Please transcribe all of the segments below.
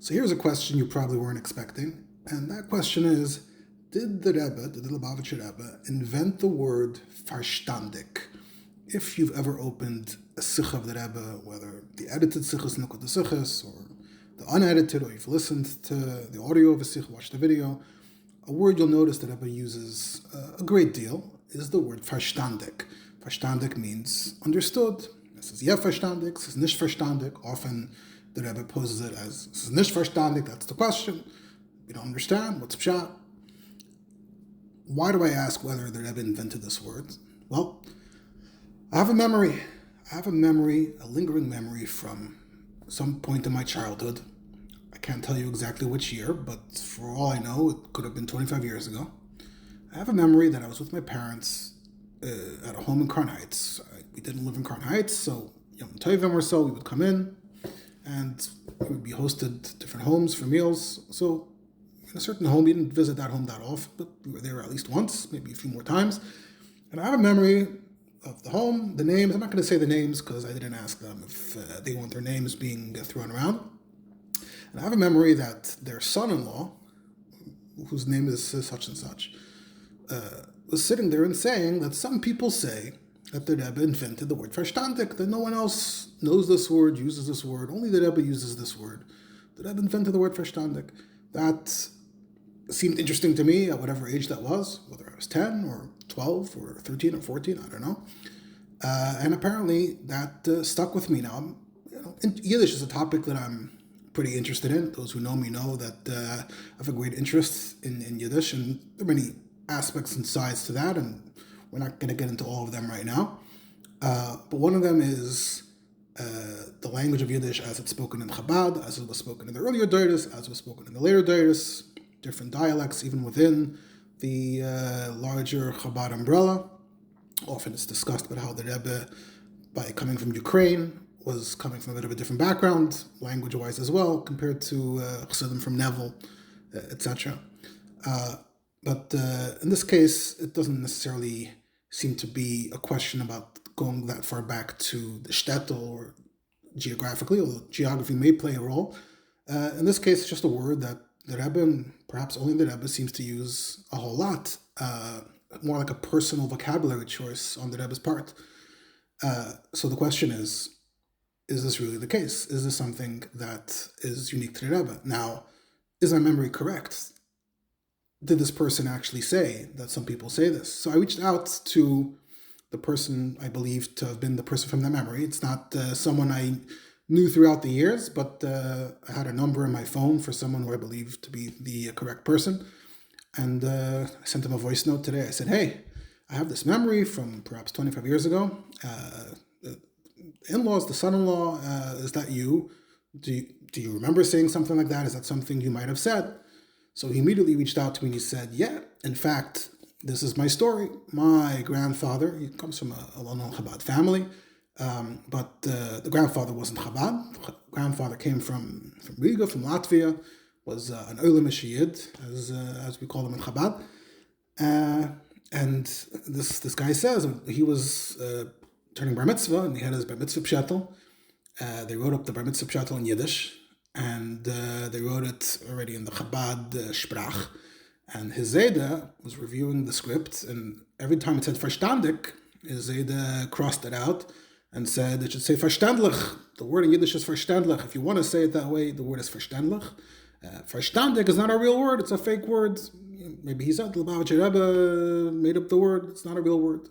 So here's a question you probably weren't expecting, and that question is, did the Lubavitcher Rebbe, invent the word farshtandik? If you've ever opened a sikh of the Rebbe, whether the edited sikhs, Nukot the sikhs, or the unedited, or you've listened to the audio of a sikh, watched the video, a word you'll notice that Rebbe uses a great deal is the word farshtandik. Farshtandik means understood. This is yeah farshtandik, this is nish farshtandik. Often the Rebbe poses it as this is nish farshtandik, that's the question. We don't understand, what's pshat? Why do I ask whether the Rebbe invented this word? Well, I have a memory. A lingering memory from some point in my childhood. I can't tell you exactly which year, but for all I know, it could have been 25 years ago. I have a memory that I was with my parents at a home in Crown Heights. We didn't live in Crown Heights, so Yom Tovim or so, we would come in, and we would be hosted at different homes for meals. So in a certain home, we didn't visit that home that often, but we were there at least once, maybe a few more times. And I have a memory of the home, the names. I'm not going to say the names because I didn't ask them if they want their names being thrown around. And I have a memory that their son-in-law, whose name is such and such, was sitting there and saying that some people say that the Rebbe invented the word farshtandik, that no one else knows this word, uses this word, only the Rebbe uses this word. The Rebbe invented the word farshtandik. That seemed interesting to me at whatever age that was, whether I was 10 or 12 or 13 or 14, I don't know. And apparently that stuck with me now. Yiddish is a topic that I'm pretty interested in. Those who know me know that I have a great interest in Yiddish, and there are many aspects and sides to that, and we're not going to get into all of them right now. But one of them is the language of Yiddish as it's spoken in Chabad, as it was spoken in the earlier Deiris, as it was spoken in the later Deiris, different dialects even within the larger Chabad umbrella. Often it's discussed about how the Rebbe, by coming from Ukraine, was coming from a bit of a different background, language-wise as well, compared to Chassidim from Nevel, etc. But in this case, it doesn't necessarily seem to be a question about going that far back to the shtetl or geographically, although geography may play a role. In this case, it's just a word that the Rebbe, and perhaps only the Rebbe, seems to use a whole lot, more like a personal vocabulary choice on the Rebbe's part. So the question is this really the case? Is this something that is unique to the Rebbe? Now, is my memory correct? Did this person actually say that some people say this? So I reached out to the person I believe to have been the person from that memory. It's not someone I knew throughout the years, but I had a number in my phone for someone who I believe to be the correct person. And I sent him a voice note today. I said, hey, I have this memory from perhaps 25 years ago. In-laws, the son-in-law, is that you? Do you remember saying something like that? Is that something you might have said? So he immediately reached out to me and he said, yeah, in fact, this is my story. My grandfather, he comes from a well-known Chabad family, but the grandfather wasn't Chabad. The grandfather came from Riga, from Latvia, was an Olam Yid, as we call them in Chabad. And this guy says he was turning bar mitzvah, and he had his bar mitzvah pshatel. They wrote up the bar mitzvah pshatel in Yiddish, and they wrote it already in the Chabad Sprach. And his Zayda was reviewing the script, and every time it said farshtandik, his Zayda crossed it out and said it should say farshtandig. The word in Yiddish is farshtandig. If you want to say it that way, the word is farshtandig. Farshtandik is not a real word, it's a fake word. Maybe he said the Lubavitcher Rebbe made up the word, it's not a real word.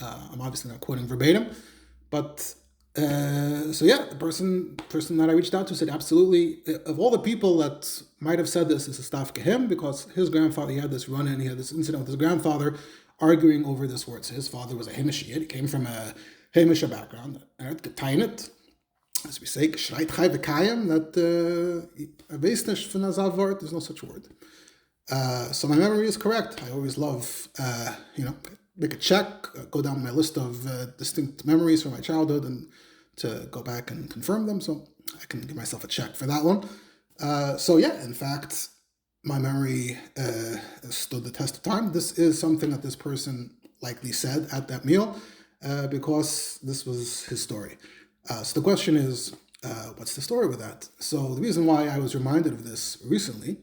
I'm obviously not quoting verbatim, but so yeah, the person that I reached out to said absolutely, of all the people that might have said this, is a staff him, because his grandfather, he had this run-in, he had this incident with his grandfather arguing over this word. So his father was a Hamish Yid, he came from a Hamish background, and Getainet, as we say, Shreit Chai V'Kayim, that Avesnish von Azav word, there's no such word. So my memory is correct. I always love, make a check, go down my list of distinct memories from my childhood and to go back and confirm them. So I can give myself a check for that one. So yeah, in fact, my memory stood the test of time. This is something that this person likely said at that meal because this was his story. So the question is, What's the story with that? So the reason why I was reminded of this recently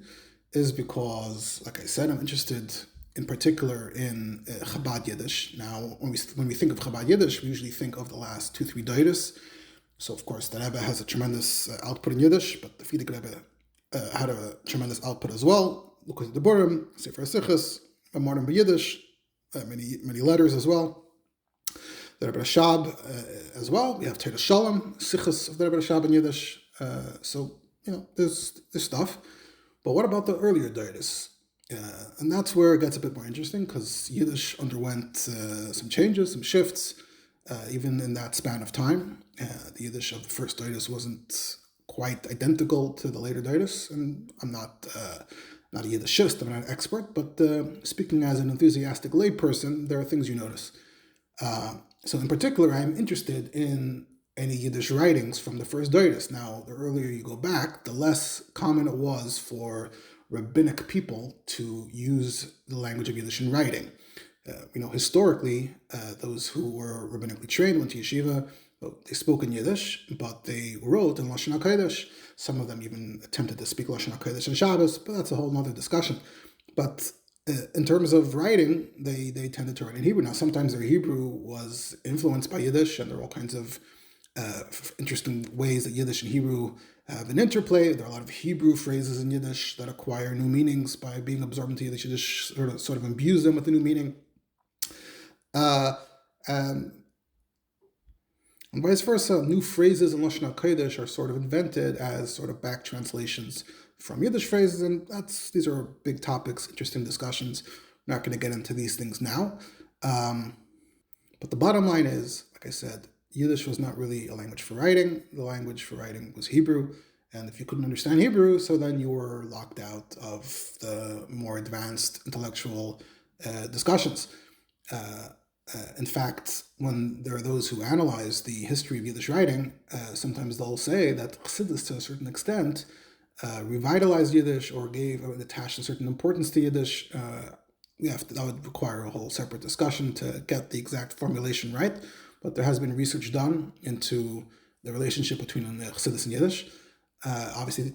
is because, like I said, I'm interested in particular in Chabad Yiddish. Now, when we think of Chabad Yiddish, we usually think of the last 2-3 Daitis. So, of course, the Rebbe has a tremendous output in Yiddish, but the Frierdiker Rebbe had a tremendous output as well. Look at the Burim, Sefer Sichos, a modern Yiddish, many letters as well. The Rebbe Rashab as well. We have Teira Shalom, Sichos of the Rebbe Rashab in Yiddish. So, there's stuff. But what about the earlier Daitis? And that's where it gets a bit more interesting, because Yiddish underwent some changes, some shifts, even in that span of time. The Yiddish of the first Daitis wasn't quite identical to the later Daitis, and I'm not a Yiddishist, I'm not an expert, but speaking as an enthusiastic layperson, there are things you notice. So in particular, I'm interested in any Yiddish writings from the first Daitis. Now, the earlier you go back, the less common it was for rabbinic people to use the language of Yiddish in writing. Historically, those who were rabbinically trained went to yeshiva. They spoke in Yiddish, but they wrote in Lashon HaKodesh. Some of them even attempted to speak Lashon HaKodesh on Shabbos, but that's a whole other discussion. But in terms of writing, they tended to write in Hebrew. Now, sometimes their Hebrew was influenced by Yiddish, and there are all kinds of interesting ways that Yiddish and Hebrew have an interplay. There are a lot of Hebrew phrases in Yiddish that acquire new meanings by being absorbed into Yiddish. Yiddish sort of imbues them with a new meaning. And vice versa, new phrases in Lashon HaKodesh are sort of invented as sort of back translations from Yiddish phrases, and these are big topics, interesting discussions. I'm not going to get into these things now. But the bottom line is, like I said, Yiddish was not really a language for writing. The language for writing was Hebrew, and if you couldn't understand Hebrew, so then you were locked out of the more advanced intellectual discussions. In fact, when there are those who analyze the history of Yiddish writing, sometimes they'll say that Chassidus, to a certain extent, revitalized Yiddish or attached a certain importance to Yiddish. That would require a whole separate discussion to get the exact formulation right. But there has been research done into the relationship between Chassidus and Yiddish. Obviously,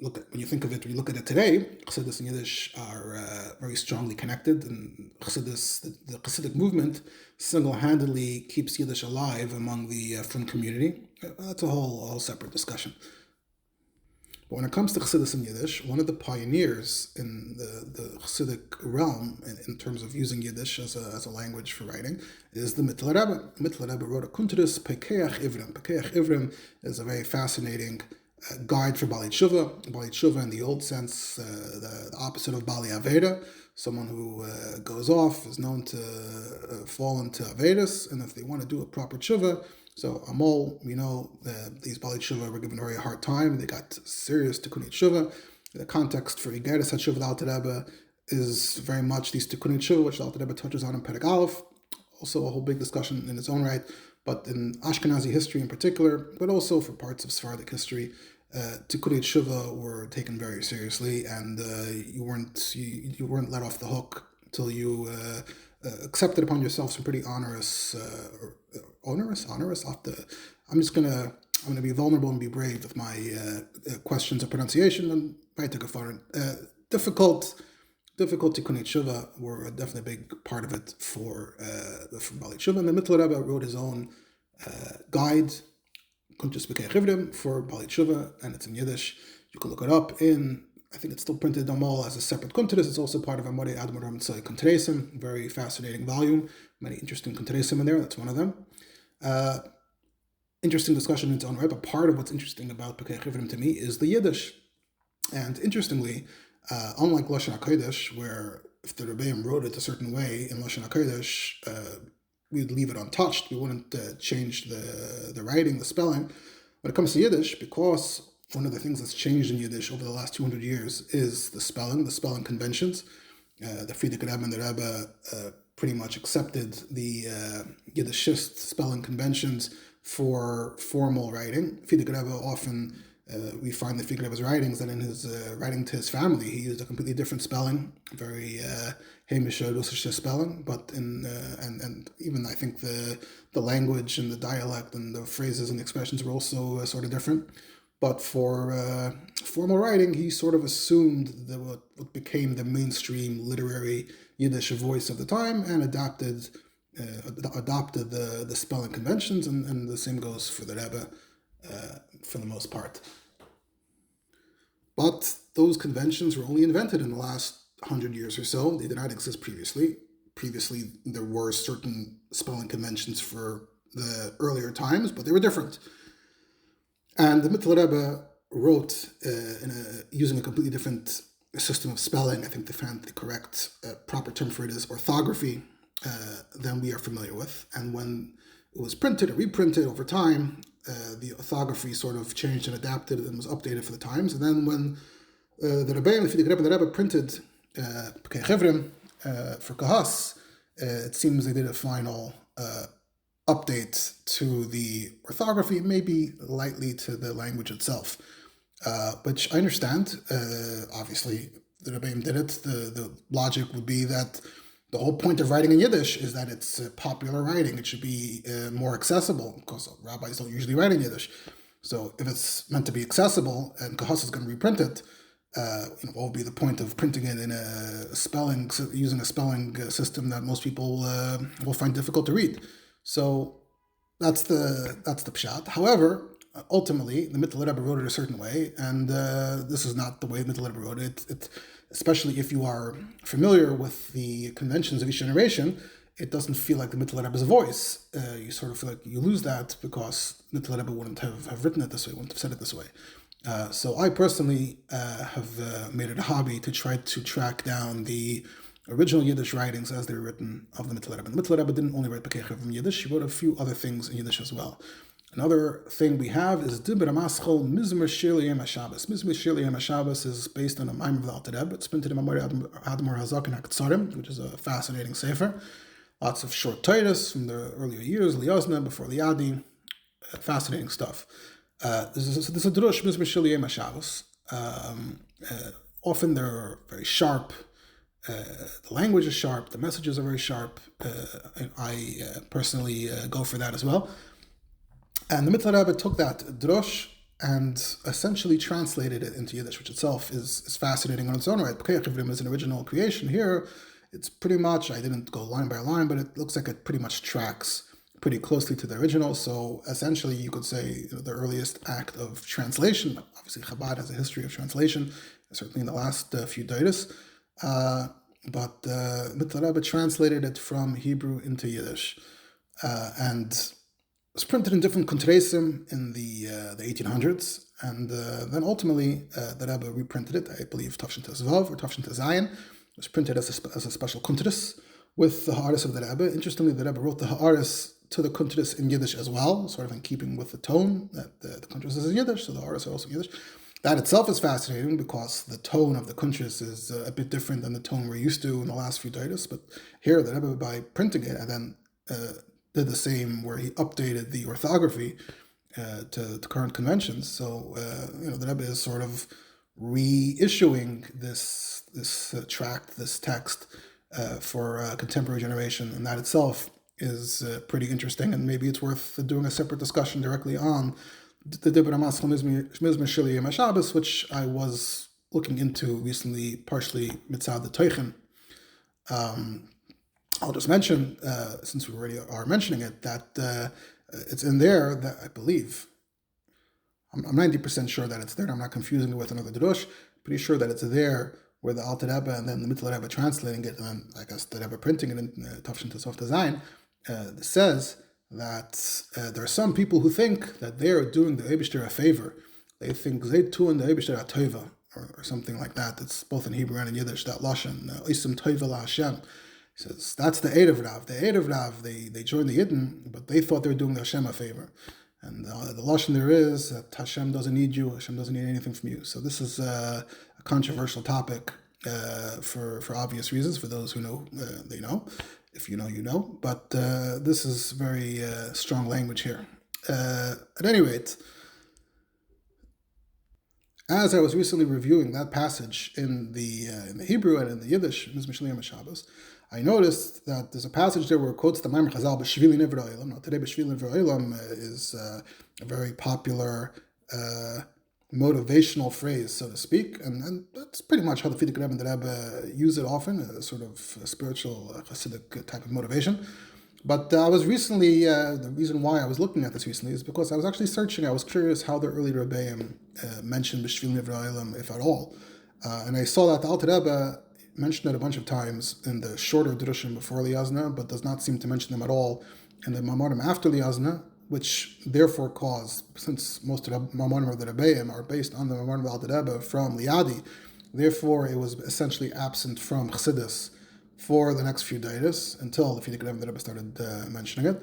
when you think of it, when you look at it today, Chassidus and Yiddish are very strongly connected, and the Chassidic movement single-handedly keeps Yiddish alive among the Frum community. That's a whole separate discussion. But when it comes to Chassidus and Yiddish, one of the pioneers in the Chassidic realm in terms of using Yiddish as a language for writing is the Mittler Rebbe. Mittler Rebbe wrote a kuntres, Pekeach Ivrim. Pekeach Ivrim is a very fascinating guide for Bali Tshuva. Bali Tshuva, in the old sense, the opposite of Bali Aveda, someone who goes off, is known to fall into Avedis, and if they want to do a proper Tshuva, so Amol, we know these Bali Tshuva were given a very hard time. They got serious Tikkunei Tshuva. The context for Igeres HaTshuva the Alter Rebbe is very much these Tikkunei Tshuva, which the Alter Rebbe touches on in Perek Aleph. Also a whole big discussion in its own right. But in Ashkenazi history in particular, but also for parts of Sephardic history, Tikkunei Tshuva were taken very seriously, and you weren't let off the hook until you accepted upon yourself some pretty onerous. I'm gonna be vulnerable and be brave with my questions of pronunciation, and I took a foreign difficult Tikkunei Tshuva were definitely a big part of it for Bali Tshuva. And the Mittler Rebbe wrote his own guide, Kuntres Pekeach Ivrim, for Bali Tshuva, and it's in Yiddish. You can look it up I think it's still printed on Mall as a separate kuntres. It's also part of Amorei Admor Mitzvah Kuntresim, very fascinating volume. Many interesting kuntresim in there. That's one of them. Interesting discussion in its own right, but part of what's interesting about Pekeach Ivrim to me is the Yiddish. And interestingly, unlike Lashon HaKodesh, where if the Rebbeim wrote it a certain way in Lashon HaKodesh, we'd leave it untouched. We wouldn't change the writing, the spelling. When it comes to Yiddish, because one of the things that's changed in Yiddish over the last 200 years is the spelling conventions. The Frierdiker Rebbe and the Rebbe pretty much accepted the Yiddishist spelling conventions for formal writing. Frierdiker Rebbe often We find the Rebbe's writings that in his writing to his family, he used a completely different spelling, very Hamish Russisch spelling, but and even I think the language and the dialect and the phrases and expressions were also sort of different. But for formal writing, he sort of assumed what became the mainstream literary Yiddish voice of the time and adopted the spelling conventions, and the same goes for the Rebbe for the most part. But those conventions were only invented in the last 100 years or so. They did not exist previously. Previously, there were certain spelling conventions for the earlier times, but they were different. And the Mittler Rebbe wrote using a completely different system of spelling. I think the correct proper term for it is orthography, than we are familiar with. And when it was printed or reprinted over time, the orthography sort of changed and adapted and was updated for the times. And then when the Rebbe printed Pekei Chevrim for Kahas, it seems they did a final update to the orthography, maybe lightly to the language itself, which I understand. Obviously, the Rebbe did it. The logic would be that the whole point of writing in Yiddish is that it's popular writing. It should be more accessible, because rabbis don't usually write in Yiddish. So if it's meant to be accessible and Kahas is going to reprint it, what would be the point of printing it in using a spelling system that most people will find difficult to read? So that's the pshat. However, ultimately, the Mittler Rebbe wrote it a certain way, and this is not the way the Mittler Rebbe wrote it. Especially if you are familiar with the conventions of each generation, it doesn't feel like the Mittler Rebbe's voice. You sort of feel like you lose that because Mittler Rebbe wouldn't have written it this way, wouldn't have said it this way. So I personally have made it a hobby to try to track down the original Yiddish writings as they were written of the Mittler Rebbe. The Mittler Rebbe didn't only write Pekei Chevrim in Yiddish, he wrote a few other things in Yiddish as well. Another thing we have is Dibber Maschel Mizmer Shir L'Yom HaShabbos. Mizmer Shir L'Yom HaShabbos is based on a Maimon of the Alter Rebbe. It's printed in Mamori Admor Hazak and HaKetzarim, which is a fascinating sefer. Lots of short Titus from the earlier years, Liozna, before Liadi. Fascinating stuff. This is a drush, Mizmer Shir L'Yom HaShabbos. Often they're very sharp. The language is sharp. The messages are very sharp. I personally go for that as well. And the Mittler Rebbe took that drosh and essentially translated it into Yiddish, which itself is fascinating on its own right. Pekei Chevrim is an original creation. Here, it's pretty much, I didn't go line by line, but it looks like it pretty much tracks pretty closely to the original. So essentially, you could say the earliest act of translation. Obviously, Chabad has a history of translation, certainly in the last few Daitis. But Mittler Rebbe translated it from Hebrew into Yiddish. And it was printed in different kontresim in the 1800s, and then ultimately the Rebbe reprinted it. I believe Tafshin Tezvav or Tafshin Tezayin. It was printed as a special kontres with the ha'aris of the Rebbe. Interestingly, the Rebbe wrote the ha'aris to the kontres in Yiddish as well, sort of in keeping with the tone that the kontres is in Yiddish, so the ha'aris are also in Yiddish. That itself is fascinating because the tone of the kontres is a bit different than the tone we're used to in the last few Daitis. But here, the Rebbe, by printing it and then did the same, where he updated the orthography to current conventions. So the Rebbe is sort of reissuing this tract, this text for a contemporary generation, and that itself is pretty interesting. And maybe it's worth doing a separate discussion directly on the Dibber Maschel Mizmer Shir L'Yom HaShabbos, which I was looking into recently, partially mitzad the Teichen. I'll just mention, since we already are mentioning it, that it's in there that I believe, I'm 90% sure that it's there. I'm not confusing it with another drush. Pretty sure that it's there where the Alter Rebbe and then the Mittler Rebbe translating it, and then I guess the Rebbe printing it in Tafshin Tesov Design, says that there are some people who think that they are doing the Eibishter a favor. They think Zay Tu and the Eibishter a Tova, or something like that. It's both in Hebrew and in Yiddish, that Lashon, Isim Tova La Hashem. He says, that's the Erev Rav. The Erev Rav, they joined the Yidden, but they thought they were doing the Hashem a favor. And the Lashon there is that Hashem doesn't need you, Hashem doesn't need anything from you. So this is a controversial topic for obvious reasons. For those who know, they know. If you know, you know. But this is very strong language here. At any rate, As I was recently reviewing that passage in the Hebrew and in the Yiddish, I noticed that there's a passage there where it quotes the Maimer Chazal, B'shvili Nivra Olam. Now today, B'shvili Nivra Olam is a very popular motivational phrase, so to speak, and that's pretty much how the Frierdiker Rebbe and the Rebbe use it often, a sort of spiritual Hasidic type of motivation. But I was recently, the reason why I was looking at this recently is because I was actually searching. I was curious how the early Rebbeim mentioned B'shvil Nivra Olam, if at all. And I saw that the Alter Rebbe mentioned it a bunch of times in the shorter Drushim before Liyazna, but does not seem to mention them at all in the Mamorim after Liyazna, which therefore caused, since most of the Mamorim of the Rebbeim are based on the Mamorim of the Alter Rebbe from Liyadi, therefore it was essentially absent from Chassidus for the next few days until the Frierdiker Rebbe started mentioning it.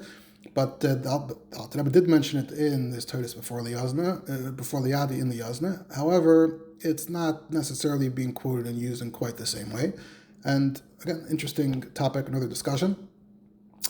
But the Alter Rebbe did mention it in his Torahs before Liyazna, before Liyadi in the Yazna. However, it's not necessarily being quoted and used in quite the same way. And again, interesting topic, another discussion.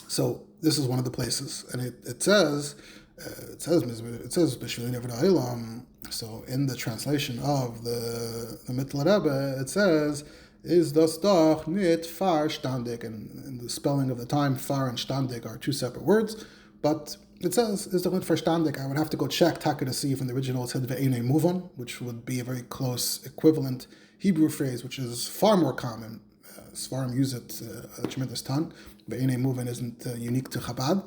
So this is one of the places, and it says B'shvili Nivra Olam. So in the translation of the Mittler Rebbe, it says, is das doch nit farshtandik, and in the spelling of the time, far and shtandik are two separate words, but it says, is doch nit farshtandik. I would have to go check Taka to see if in the original it said ve'enei muvan, which would be a very close equivalent Hebrew phrase, which is far more common. Svarim use it a tremendous ton. Ve'enei muvan isn't unique to Chabad,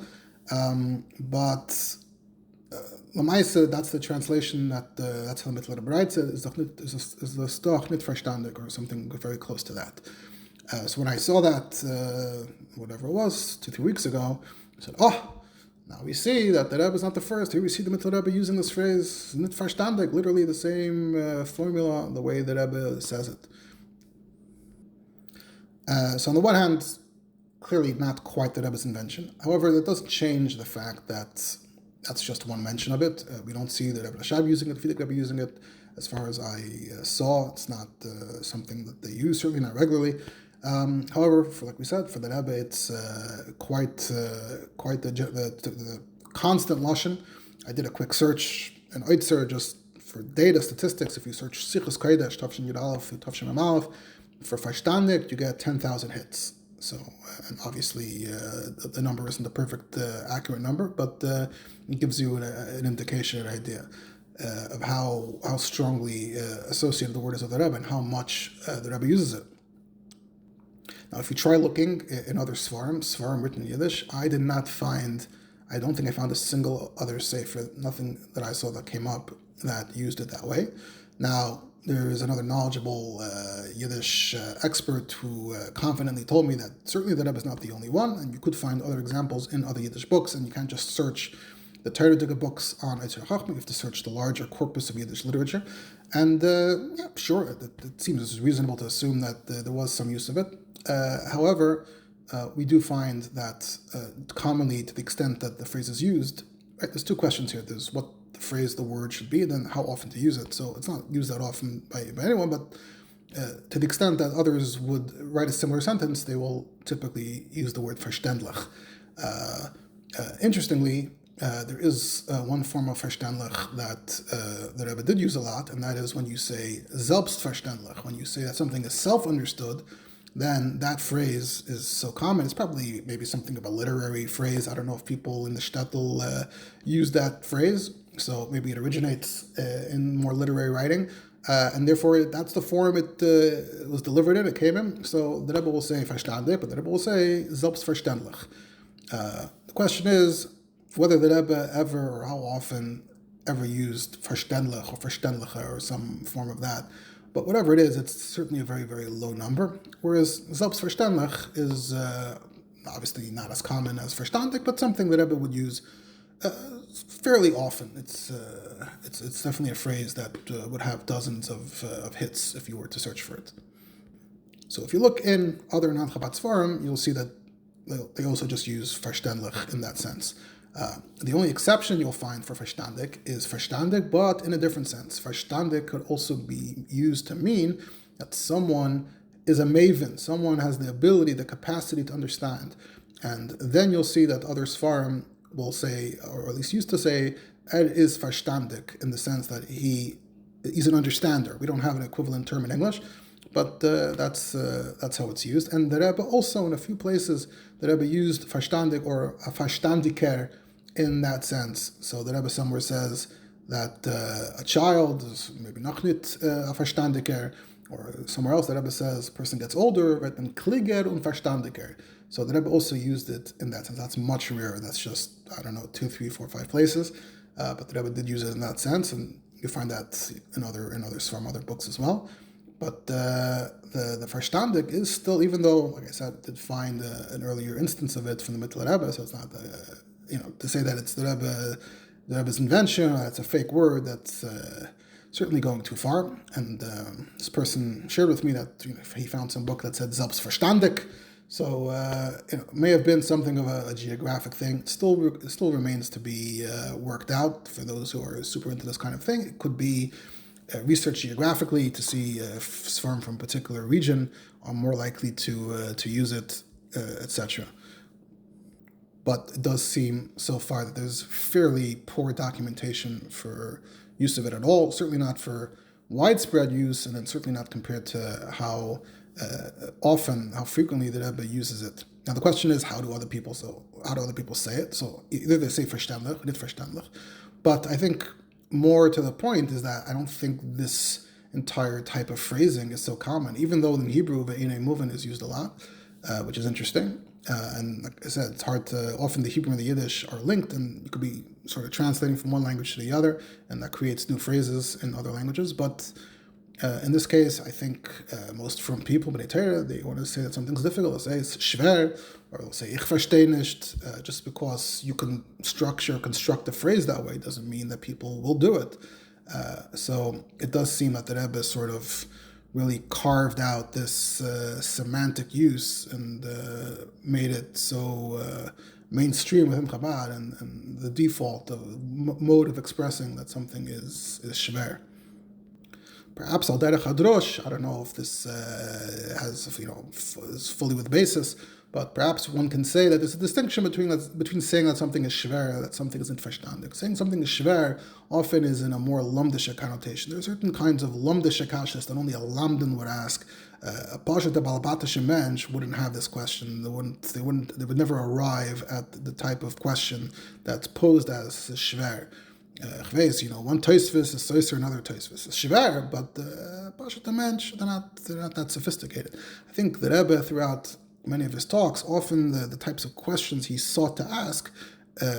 but Lamaisa, that's the translation that's how the Mittler Rebbe writes it, is the stoch nit farshtandik, or something very close to that. So when I saw that, whatever it was, 2-3 weeks ago, I said, now we see that the Rebbe is not the first. Here we see the Mittler Rebbe using this phrase, nit farshtandik, literally the same formula, the way the Rebbe says it. So on the one hand, clearly not quite the Rebbe's invention. However, that doesn't change the fact that that's just one mention of it. We don't see the Rebbe Rashab using it, the Frierdiker Rebbe using it. As far as I saw, it's not something that they use, certainly not regularly. However, like we said, for the Rebbe, it's quite the constant lashon. I did a quick search in Oitzer just for data statistics. If you search Sichos Kodesh, Tavshin Yud Aleph, Tavshin Mem Aleph, for farshtandik, you get 10,000 hits. So, and obviously the number isn't the perfect accurate number, but it gives you an indication, an idea of how strongly associated the word is with the Rebbe and how much the Rebbe uses it. Now, if you try looking in other Svarim written in Yiddish, I don't think I found a single other sefer, nothing that I saw that came up that used it that way. Now, there is another knowledgeable Yiddish expert who confidently told me that certainly the Rebbe is not the only one, and you could find other examples in other Yiddish books, and you can't just search the Torah books on Eitzer Chachma. You have to search the larger corpus of Yiddish literature. And sure, it seems reasonable to assume that there was some use of it. However, we do find that commonly, to the extent that the phrase is used, right, there's two questions here. There's what phrase the word should be, and then how often to use it. So it's not used that often by anyone, but to the extent that others would write a similar sentence, they will typically use the word farshtandik. Interestingly, there is one form of farshtandik that the Rebbe did use a lot, and that is when you say selbstverständlich, when you say that something is self-understood, then that phrase is so common. It's probably maybe something of a literary phrase. I don't know if people in the shtetl use that phrase, so maybe it originates in more literary writing, and therefore that's the form it was delivered in, it came in. So the Rebbe will say farshtandik, but the Rebbe will say selbstverständlich. The question is whether the Rebbe ever or how often ever used farshtandik or farshtandicha or some form of that. But whatever it is, it's certainly a very, very low number. Whereas selbstverständlich is obviously not as common as farshtandik, but something that Rebbe would use fairly often. It's definitely a phrase that would have dozens of hits if you were to search for it. So if you look in other non-Chabad Svarim, you'll see that they also just use farshtandik in that sense. The only exception you'll find for farshtandik is farshtandik, but in a different sense. Farshtandik could also be used to mean that someone is a maven, someone has the ability, the capacity to understand. And then you'll see that other Svarim will say, or at least used to say, is farshtandik, in the sense that he he's an understander. We don't have an equivalent term in English, but that's how it's used. And the Rebbe also, in a few places, the Rebbe used farshtandik or a farshtandiker in that sense. So the Rebbe somewhere says that a child is maybe nachnit a farshtandiker, or somewhere else the Rebbe says a person gets older, right, then kliger und farshtandiker. So the Rebbe also used it in that sense. That's much rarer. That's just, I don't know, 2, 3, 4, 5 places. But the Rebbe did use it in that sense, and you find that in other from other books as well. But the farshtandik is still, even though, like I said, did find an earlier instance of it from the Mittler Rebbe, so it's not, to say that it's the Rebbe's invention, it's a fake word, that's certainly going too far. And this person shared with me that he found some book that said Zelbs farshtandik. So it may have been something of a geographic thing. It still remains to be worked out for those who are super into this kind of thing. It could be researched geographically to see if Sfarim from a particular region are more likely to use it, etc. But it does seem so far that there's fairly poor documentation for use of it at all. Certainly not for widespread use, and then certainly not compared to how frequently the Rebbe uses it. Now the question is, how do other people say it? So either they say farshtandik, nicht farshtandik, but I think more to the point is that I don't think this entire type of phrasing is so common, even though in Hebrew ve'inei muvan is used a lot, which is interesting. And like I said, it's hard to, often the Hebrew and the Yiddish are linked, and you could be sort of translating from one language to the other, and that creates new phrases in other languages. But in this case, I think most from people, B'nai Torah, they want to say that something's difficult. They'll say it's schwer, or they'll say ich versteh nicht. Just because you can construct a phrase that way doesn't mean that people will do it. So it does seem that the Rebbe sort of really carved out this semantic use and made it so mainstream within Chabad, and the default mode of expressing that something is schwer. Perhaps al derech hadrosh, I don't know if this is fully with basis, but perhaps one can say that there's a distinction between saying that something is schwer, that something isn't farshtandik. Saying something is schwer often is in a more lumdische connotation. There are certain kinds of lumdische kashas that only a lamdan would ask. A pashat balbatische mensch wouldn't have this question. They would never arrive at the type of question that's posed as schwer. One toisvis is soiser, another toisvis is shver, but pashat mensch, they're not that sophisticated. I think the Rebbe, throughout many of his talks, often the types of questions he sought to ask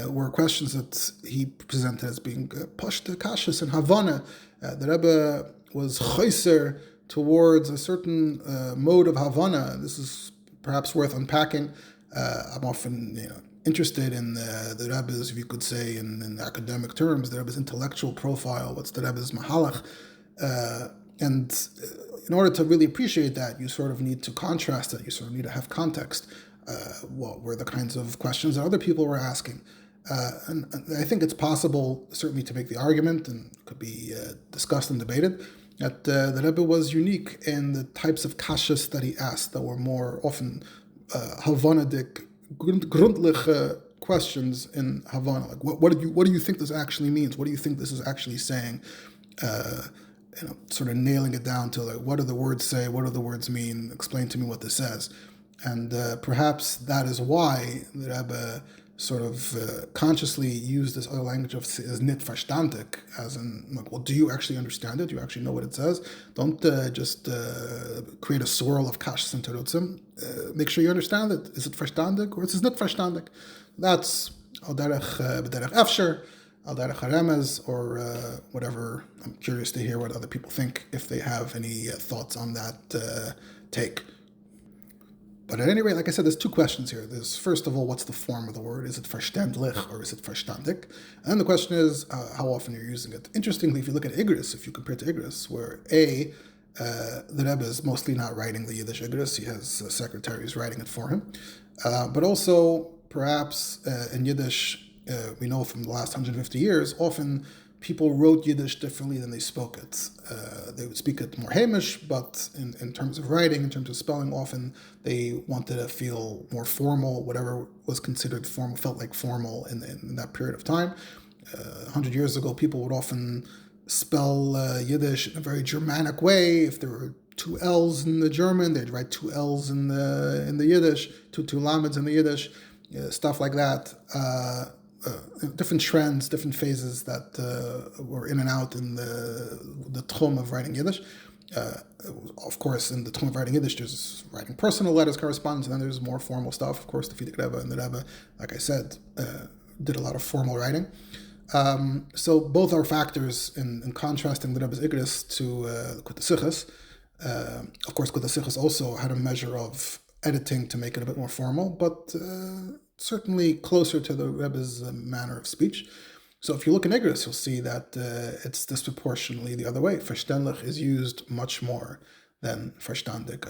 were questions that he presented as being pashta kashas and havana. The Rebbe was choiser towards a certain mode of havana. This is perhaps worth unpacking. I'm often interested in the Rebbe's, if you could say in academic terms, the Rebbe's intellectual profile. What's the Rebbe's mahalach? And in order to really appreciate that, you sort of need to contrast it. You sort of need to have context. What were the kinds of questions that other people were asking? And I think it's possible, certainly, to make the argument, and could be discussed and debated, that the Rebbe was unique in the types of kashas that he asked that were more often Havanadik, grundliche questions in Havana. Like, what do you think this actually means? What do you think this is actually saying? Sort of nailing it down to, like, what do the words say? What do the words mean? Explain to me what this says. And perhaps that is why the Rebbe sort of consciously used this other language of as nicht farshtandik, as in, like, well, do you actually understand it? Do you actually know what it says? Don't just create a swirl of kashas and terutzim. Make sure you understand it. Is it farshtandik or is it nicht farshtandik? That's al derech b'derech efsher, al derech haremez, or whatever. I'm curious to hear what other people think, if they have any thoughts on that take. But at any rate, like I said, there's two questions here. There's, first of all, what's the form of the word? Is it farshtandik or is it farshtandik? And the question is, how often you're using it. Interestingly, if you look at Igris, if you compare to Igris, where the Rebbe is mostly not writing the Yiddish Igris, he has secretaries writing it for him. But also, perhaps in Yiddish, we know from the last 150 years, often people wrote Yiddish differently than they spoke it. They would speak it more Hamish, but in terms of writing, in terms of spelling, often they wanted to feel more formal. Whatever was considered formal felt like formal in that period of time. 100 years ago, people would often spell Yiddish in a very Germanic way. If there were two L's in the German, they'd write two L's in the Yiddish, two lameds in the Yiddish, stuff like that. Different trends, different phases that were in and out in the tchum of writing Yiddish. Of course, in the tchum of writing Yiddish, there's writing personal letters, correspondence, and then there's more formal stuff. Of course, the Fidik Rebbe and the Rebbe, like I said, did a lot of formal writing. So both are factors in contrasting the Rebbe's Igris to the Kutei Sichos. Of course, Kutei Sichos also had a measure of editing to make it a bit more formal, but certainly closer to the Rebbe's manner of speech. So if you look in Igris, you'll see that it's disproportionately the other way. Farshtandik is used much more than farshtandik.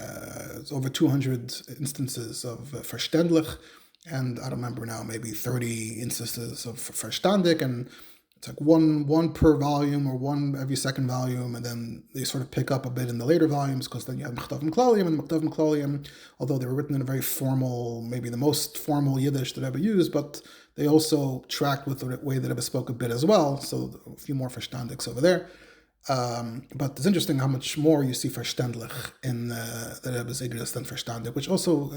It's over 200 instances of farshtandik, and I don't remember now, maybe 30 instances of farshtandik, and it's like one per volume or one every second volume, and then they sort of pick up a bit in the later volumes because then you have Mechtavim Klaliim, and the Mechtavim Klaliim, although they were written in a very formal, maybe the most formal Yiddish that Rebbe used, but they also tracked with the way that Rebbe spoke a bit as well, so a few more farshtandiks over there. But it's interesting how much more you see farshtandik in the Rebbe's Igris than farshtandik, which also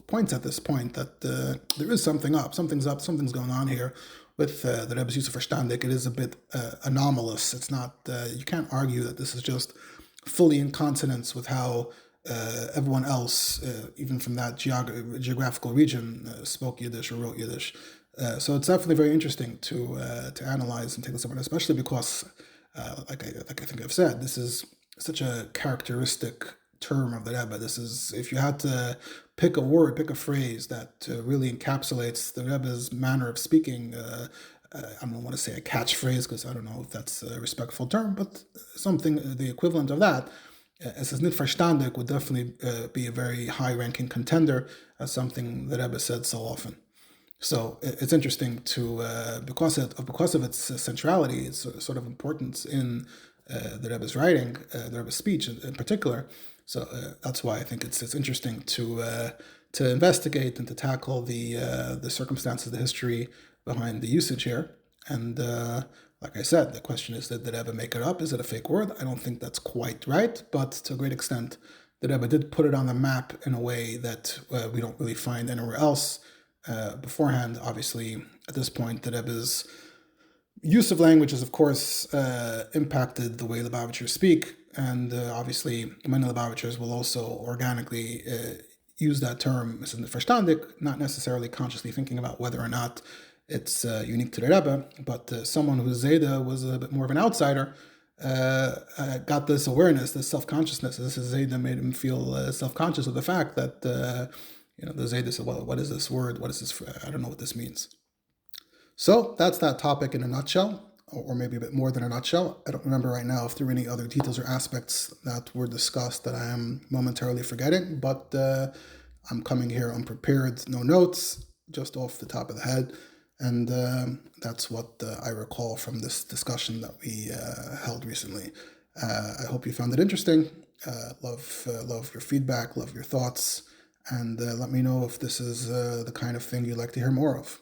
points at this point that there is something up, something's going on here with the Rebbe's use of farshtandik. It is a bit anomalous. It's not, you can't argue that this is just fully in consonance with how everyone else, even from that geographical region, spoke Yiddish or wrote Yiddish. So it's definitely very interesting to analyze and take a look at, especially because, like I think I've said, this is such a characteristic term of the Rebbe. This is, if you had to pick a word, pick a phrase that really encapsulates the Rebbe's manner of speaking, I don't want to say a catchphrase because I don't know if that's a respectful term, but something, the equivalent of that, as nit farshtandik would definitely be a very high-ranking contender as something that Rebbe said so often. So it's interesting to because of its centrality, its sort of importance in the Rebbe's writing, the Rebbe's speech in particular. So that's why I think it's interesting to investigate and to tackle the circumstances, the history behind the usage here. And like I said, the question is, did the Rebbe make it up? Is it a fake word? I don't think that's quite right, but to a great extent, the Rebbe did put it on the map in a way that we don't really find anywhere else. Beforehand, obviously, at this point, the Rebbe's use of language has, of course, impacted the way Lubavitchers speak, and obviously, many Lubavitchers will also organically use that term as in the farshtandik, not necessarily consciously thinking about whether or not it's unique to the Rebbe, but someone whose Zayda was a bit more of an outsider got this awareness, this self-consciousness. This Zayda made him feel self-conscious of the fact that the Zayda said, well, what is this word? What is this? I don't know what this means. So that's that topic in a nutshell, or maybe a bit more than a nutshell. I don't remember right now if there were any other details or aspects that were discussed that I am momentarily forgetting, but I'm coming here unprepared, no notes, just off the top of the head. And that's what I recall from this discussion that we held recently. I hope you found it interesting. Love your feedback, love your thoughts, and let me know if this is the kind of thing you'd like to hear more of.